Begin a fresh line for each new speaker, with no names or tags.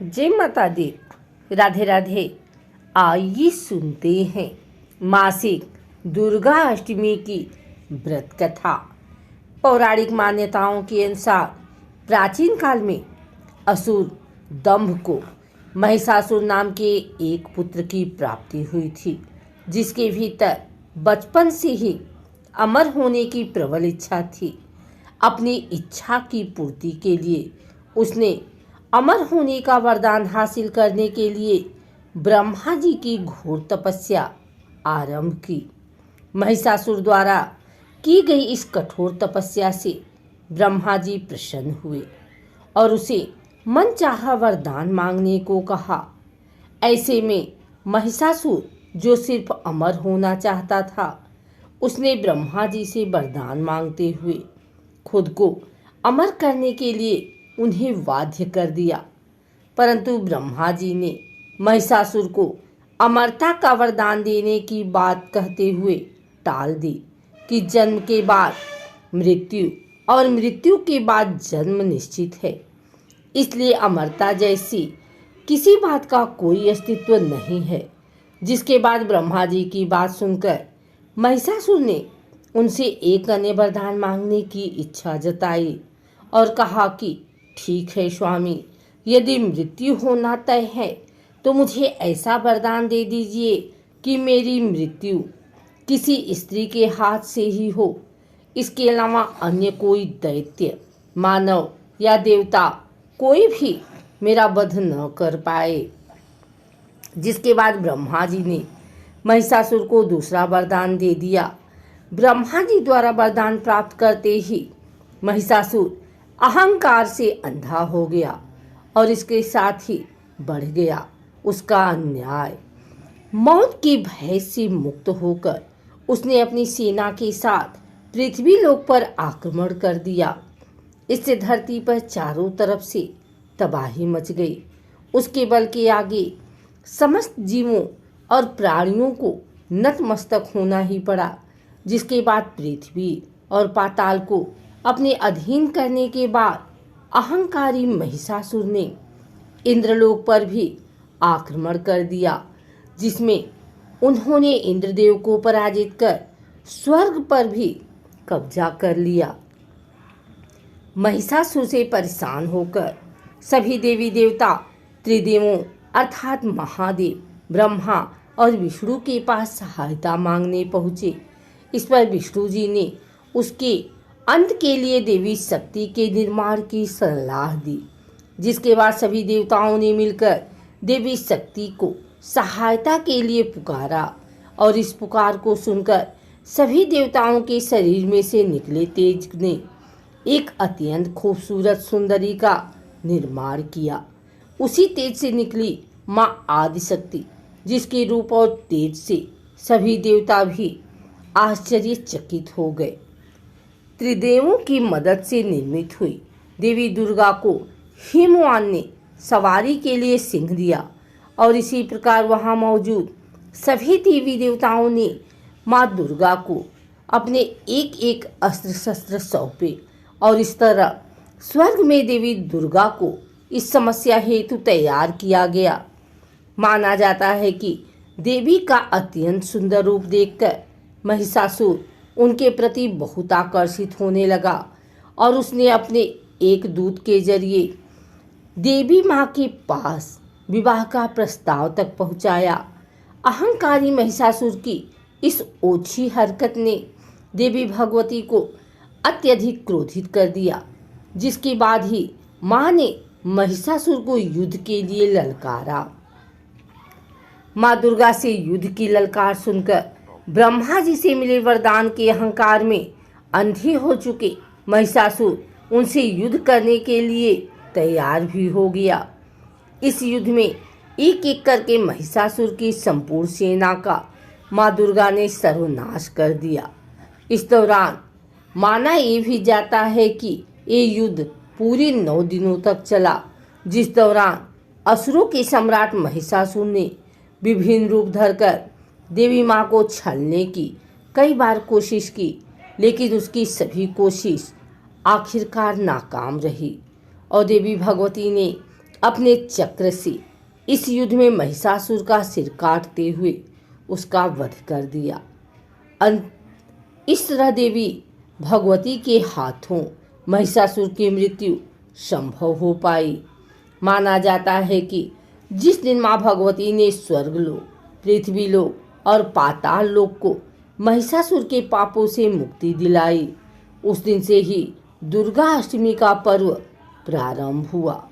जय माता दी। राधे राधे। आइए सुनते हैं मासिक दुर्गा अष्टमी की व्रत कथा। पौराणिक मान्यताओं के अनुसार प्राचीन काल में असुर दंभ को महिषासुर नाम के एक पुत्र की प्राप्ति हुई थी, जिसके भीतर बचपन से ही अमर होने की प्रबल इच्छा थी। अपनी इच्छा की पूर्ति के लिए उसने अमर होने का वरदान हासिल करने के लिए ब्रह्मा जी की घोर तपस्या आरंभ की। महिषासुर द्वारा की गई इस कठोर तपस्या से ब्रह्मा जी प्रसन्न हुए और उसे मनचाहा वरदान मांगने को कहा। ऐसे में महिषासुर, जो सिर्फ अमर होना चाहता था, उसने ब्रह्मा जी से वरदान मांगते हुए खुद को अमर करने के लिए उन्हें बाध्य कर दिया। परंतु ब्रह्मा जी ने महिषासुर को अमरता का वरदान देने की बात कहते हुए टाल दी कि जन्म के बाद मृत्यु और मृत्यु के बाद जन्म निश्चित है, इसलिए अमरता जैसी किसी बात का कोई अस्तित्व नहीं है। जिसके बाद ब्रह्मा जी की बात सुनकर महिषासुर ने उनसे एक अन्य वरदान मांगने की इच्छा जताई और कहा कि ठीक है स्वामी, यदि मृत्यु होना तय है तो मुझे ऐसा वरदान दे दीजिए कि मेरी मृत्यु किसी स्त्री के हाथ से ही हो। इसके अलावा अन्य कोई दैत्य, मानव या देवता कोई भी मेरा वध न कर पाए। जिसके बाद ब्रह्मा जी ने महिषासुर को दूसरा वरदान दे दिया। ब्रह्मा जी द्वारा वरदान प्राप्त करते ही महिषासुर अहंकार से अंधा हो गया और इसके साथ ही बढ़ गया उसका अन्याय। मौत के भय से मुक्त होकर उसने अपनी सेना के साथ पृथ्वी लोक पर आक्रमण कर दिया। इससे धरती पर चारों तरफ से तबाही मच गई। उसके बल के आगे समस्त जीवों और प्राणियों को नतमस्तक होना ही पड़ा। जिसके बाद पृथ्वी और पाताल को अपने अधीन करने के बाद अहंकारी महिषासुर ने इंद्रलोक पर भी आक्रमण कर दिया, जिसमें उन्होंने इंद्रदेव को पराजित कर स्वर्ग पर भी कब्जा कर लिया। महिषासुर से परेशान होकर सभी देवी देवता त्रिदेवों अर्थात महादेव, ब्रह्मा और विष्णु के पास सहायता मांगने पहुँचे। इस पर विष्णु जी ने उसके अंत के लिए देवी शक्ति के निर्माण की सलाह दी। जिसके बाद सभी देवताओं ने मिलकर देवी शक्ति को सहायता के लिए पुकारा और इस पुकार को सुनकर सभी देवताओं के शरीर में से निकले तेज ने एक अत्यंत खूबसूरत सुंदरी का निर्माण किया। उसी तेज से निकली माँ आदिशक्ति, जिसके रूप और तेज से सभी देवता भी आश्चर्यचकित हो गए। त्रिदेवों की मदद से निर्मित हुई देवी दुर्गा को हिमवान ने सवारी के लिए सिंह दिया और इसी प्रकार वहां मौजूद सभी देवी देवताओं ने माँ दुर्गा को अपने एक एक अस्त्र शस्त्र सौंपे और इस तरह स्वर्ग में देवी दुर्गा को इस समस्या हेतु तैयार किया गया। माना जाता है कि देवी का अत्यंत सुंदर रूप देखकर महिषासुर उनके प्रति बहुत आकर्षित होने लगा और उसने अपने एक दूत के जरिए देवी माँ के पास विवाह का प्रस्ताव तक पहुँचाया। अहंकारी महिषासुर की इस ओछी हरकत ने देवी भगवती को अत्यधिक क्रोधित कर दिया। जिसके बाद ही माँ ने महिषासुर को युद्ध के लिए ललकारा। माँ दुर्गा से युद्ध की ललकार सुनकर ब्रह्मा जी से मिले वरदान के अहंकार में अंधे हो चुके महिषासुर उनसे युद्ध करने के लिए तैयार भी हो गया। इस युद्ध में एक एक करके महिषासुर की संपूर्ण सेना का माँ दुर्गा ने सर्वनाश कर दिया। इस दौरान माना ये भी जाता है कि ये युद्ध पूरे 9 दिनों तक चला, जिस दौरान असुरों के सम्राट महिषासुर ने विभिन्न रूप धरकर देवी माँ को छलने की कई बार कोशिश की, लेकिन उसकी सभी कोशिश आखिरकार नाकाम रही और देवी भगवती ने अपने चक्र से इस युद्ध में महिषासुर का सिर काटते हुए उसका वध कर दिया। इस तरह देवी भगवती के हाथों महिषासुर की मृत्यु संभव हो पाई। माना जाता है कि जिस दिन मां भगवती ने स्वर्गलोक, पृथ्वीलोक और पाताल लोक को महिषासुर के पापों से मुक्ति दिलाई, उस दिन से ही दुर्गा अष्टमी का पर्व प्रारंभ हुआ।